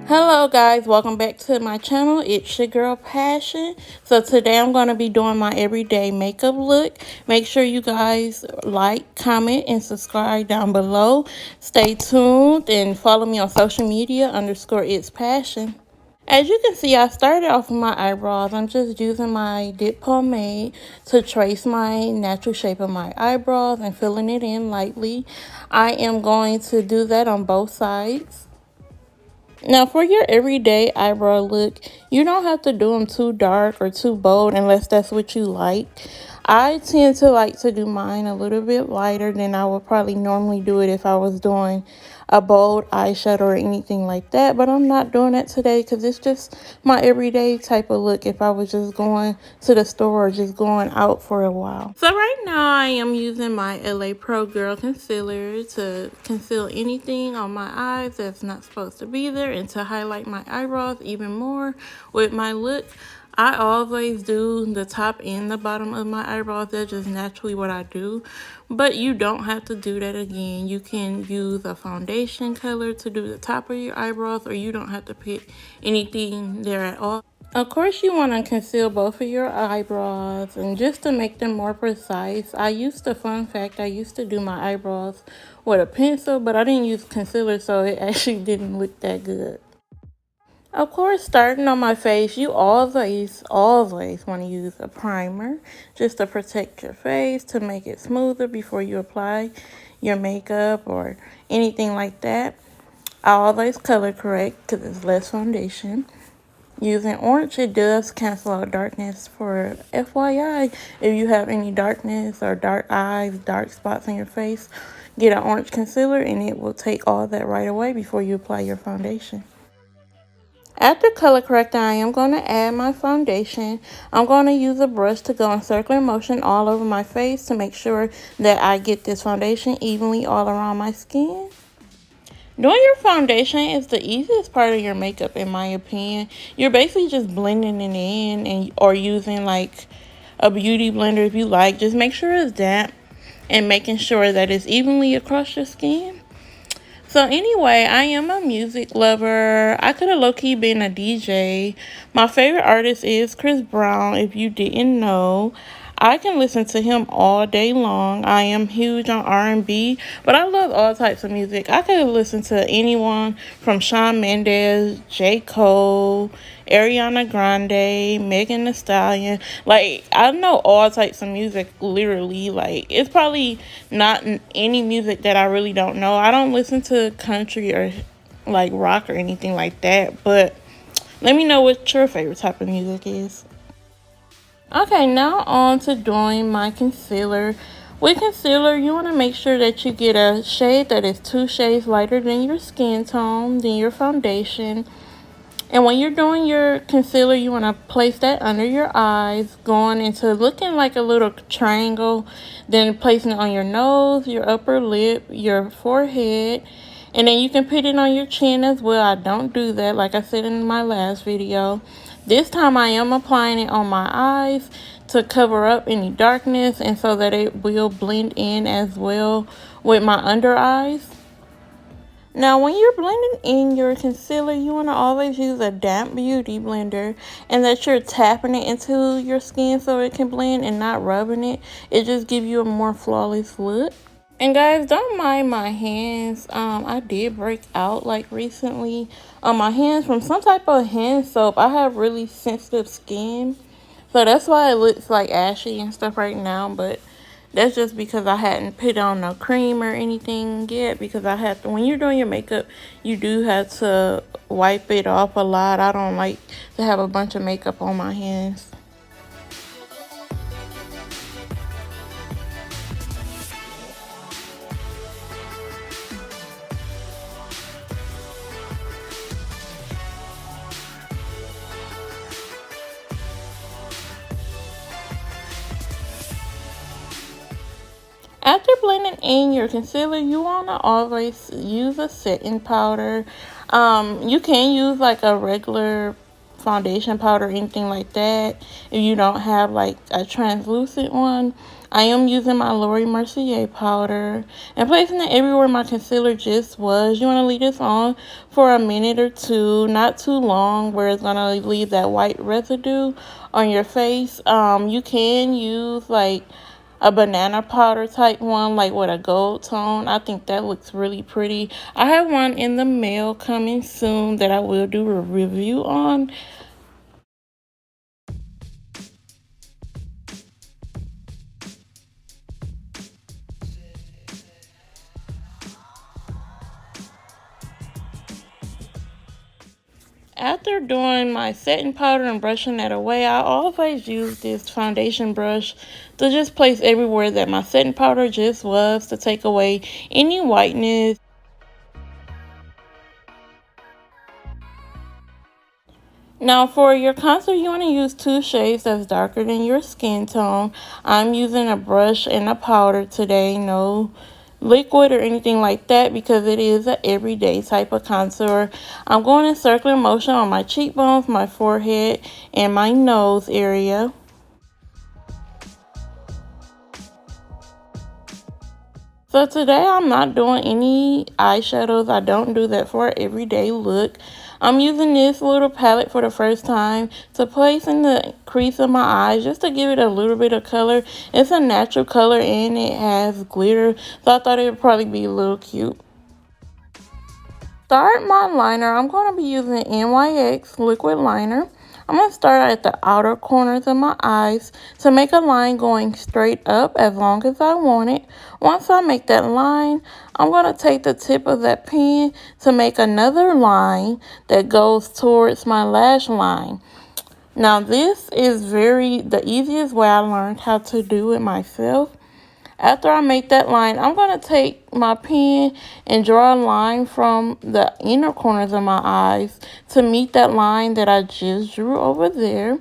Hello guys, welcome back to my channel. It's your girl Passion. So today I'm going to be doing my everyday makeup look. Make sure you guys like, comment, and subscribe down below. Stay tuned and follow me on social media _It's Passion. As you can see, I started off with my eyebrows. I'm just using my dip pomade to trace my natural shape of my eyebrows and filling it in lightly. I am going to do that on both sides. Now, for your everyday eyebrow look, you don't have to do them too dark or too bold unless that's what you like. I tend to like to do mine a little bit lighter than I would probably normally do it if I was doing a bold eyeshadow or anything like that. But I'm not doing that today because it's just my everyday type of look if I was just going to the store or just going out for a while. So right now I am using my LA Pro Girl Concealer to conceal anything on my eyes that's not supposed to be there and to highlight my eyebrows even more with my look. I always do the top and the bottom of my eyebrows. That's just naturally what I do. But you don't have to do that again. You can use a foundation color to do the top of your eyebrows, or you don't have to put anything there at all. Of course, you want to conceal both of your eyebrows, and just to make them more precise, fun fact, I used to do my eyebrows with a pencil, but I didn't use concealer, so it actually didn't look that good. Of course, starting on my face, you always want to use a primer just to protect your face, to make it smoother before you apply your makeup or anything like that. I always color correct because it's less foundation. Using orange, it does cancel out darkness. For FYI, if you have any darkness or dark eyes, dark spots on your face, get an orange concealer and it will take all that right away before you apply your foundation. After color correcting, I am going to add my foundation. I'm going to use a brush to go in circular motion all over my face to make sure that I get this foundation evenly all around my skin. Doing your foundation is the easiest part of your makeup, in my opinion. You're basically just blending it in or using like a beauty blender if you like. Just make sure it's damp and making sure that it's evenly across your skin. So anyway, I am a music lover. I could have low-key been a DJ. My favorite artist is Chris Brown, if you didn't know. I can listen to him all day long. I am huge on R&B, but I love all types of music. I could listen to anyone from Shawn Mendes, J. Cole, Ariana Grande, Megan Thee Stallion. Like, I know all types of music, literally. Like, it's probably not any music that I really don't know. I don't listen to country or like rock or anything like that, but let me know what your favorite type of music is. Okay, now on to doing my concealer. With concealer, you want to make sure that you get a shade that is 2 shades lighter than your skin tone, than your foundation. And when you're doing your concealer, you want to place that under your eyes, going into looking like a little triangle, then placing it on your nose, your upper lip, your forehead, and then you can put it on your chin as well. I don't do that, like I said in my last video. This time I am applying it on my eyes to cover up any darkness and so that it will blend in as well with my under eyes. Now, when you're blending in your concealer, you want to always use a damp beauty blender and that you're tapping it into your skin so it can blend and not rubbing it. It just gives you a more flawless look. And guys, don't mind my hands. I did break out like recently on my hands from some type of hand soap. I have really sensitive skin, so that's why it looks like ashy and stuff right now. But that's just because I hadn't put on no cream or anything yet, because I have to, when you're doing your makeup, you do have to wipe it off a lot. I don't like to have a bunch of makeup on my hands. After blending in your concealer, you want to always use a setting powder. You can use like a regular foundation powder or anything like that, if you don't have like a translucent one, I am using my Laura Mercier powder and placing it everywhere my concealer just was. You want to leave this on for a minute or two, not too long, where it's going to leave that white residue on your face. You can use like a banana powder type one, like with a gold tone. I think that looks really pretty. I have one in the mail coming soon that I will do a review on. After doing my setting powder and brushing that away, I always use this foundation brush to just place everywhere that my setting powder just was, to take away any whiteness. Now for your concealer, you want to use two shades that's darker than your skin tone. I'm using a brush and a powder today, no liquid or anything like that, because it is an everyday type of contour. I'm going in circular motion on my cheekbones, my forehead, and my nose area. So today I'm not doing any eyeshadows. I don't do that for an everyday look. I'm using this little palette for the first time to place in the crease of my eyes, just to give it a little bit of color. It's a natural color and it has glitter, so I thought it would probably be a little cute. Start my liner. I'm going to be using NYX liquid liner. I'm going to start at the outer corners of my eyes to make a line going straight up as long as I want it. Once I make that line, I'm going to take the tip of that pen to make another line that goes towards my lash line. Now this is the easiest way I learned how to do it myself. After I make that line, I'm going to take my pen and draw a line from the inner corners of my eyes to meet that line that I just drew over there.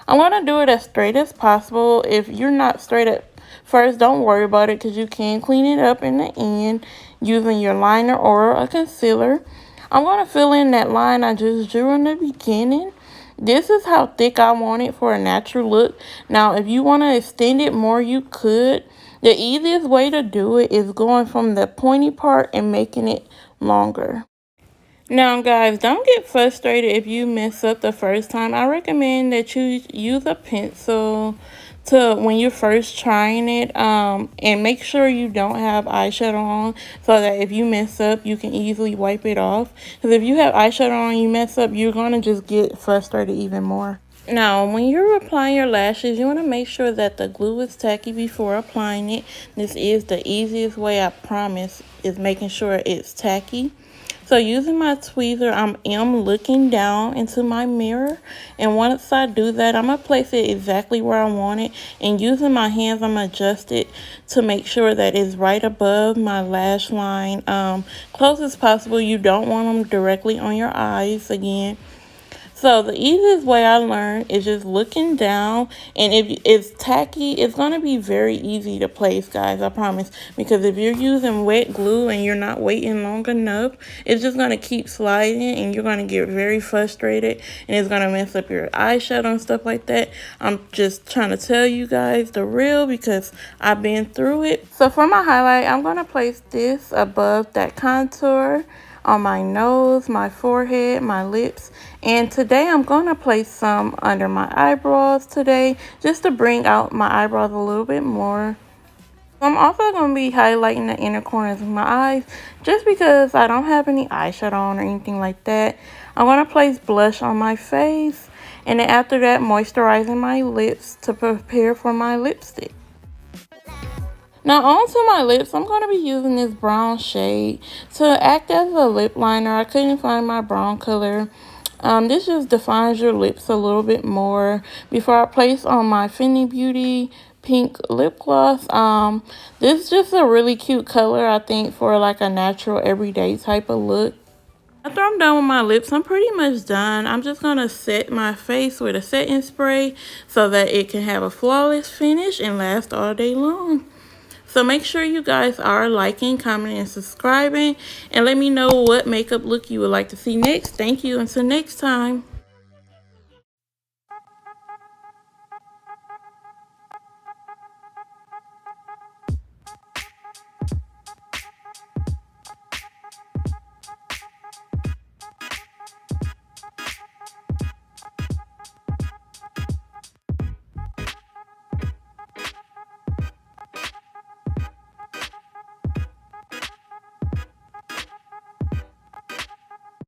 I'm going to do it as straight as possible. If you're not straight at first, don't worry about it, because you can clean it up in the end using your liner or a concealer. I'm going to fill in that line I just drew in the beginning. This is how thick I want it for a natural look. Now, if you want to extend it more, you could. The easiest way to do it is going from the pointy part and making it longer. Now, guys, don't get frustrated if you mess up the first time. I recommend that you use a pencil when you're first trying it, and make sure you don't have eyeshadow on, so that if you mess up, you can easily wipe it off. Because if you have eyeshadow on and you mess up, you're going to just get frustrated even more. Now, when you're applying your lashes, you want to make sure that the glue is tacky before applying it. This is the easiest way, I promise, is making sure it's tacky. So using my tweezer, I am looking down into my mirror. And once I do that, I'm going to place it exactly where I want it. And using my hands, I'm going to adjust it to make sure that it's right above my lash line. Close as possible. You don't want them directly on your eyes again. So the easiest way I learned is just looking down, and if it's tacky, it's going to be very easy to place, guys, I promise. Because if you're using wet glue and you're not waiting long enough, it's just going to keep sliding and you're going to get very frustrated, and it's going to mess up your eyeshadow and stuff like that. I'm just trying to tell you guys the real, because I've been through it. So for my highlight, I'm going to place this above that contour on my nose, my forehead, my lips, and today I'm going to place some under my eyebrows today, just to bring out my eyebrows a little bit more. I'm also going to be highlighting the inner corners of my eyes, just because I don't have any eyeshadow on or anything like that. I'm going to place blush on my face, and then after that, moisturizing my lips to prepare for my lipstick. Now onto my lips, I'm going to be using this brown shade to act as a lip liner. I couldn't find my brown color. This just defines your lips a little bit more. Before I place on my Fenty Beauty pink lip gloss, this is just a really cute color, I think, for like a natural everyday type of look. After I'm done with my lips, I'm pretty much done. I'm just going to set my face with a setting spray so that it can have a flawless finish and last all day long. So make sure you guys are liking, commenting, and subscribing. And let me know what makeup look you would like to see next. Thank you. Until next time.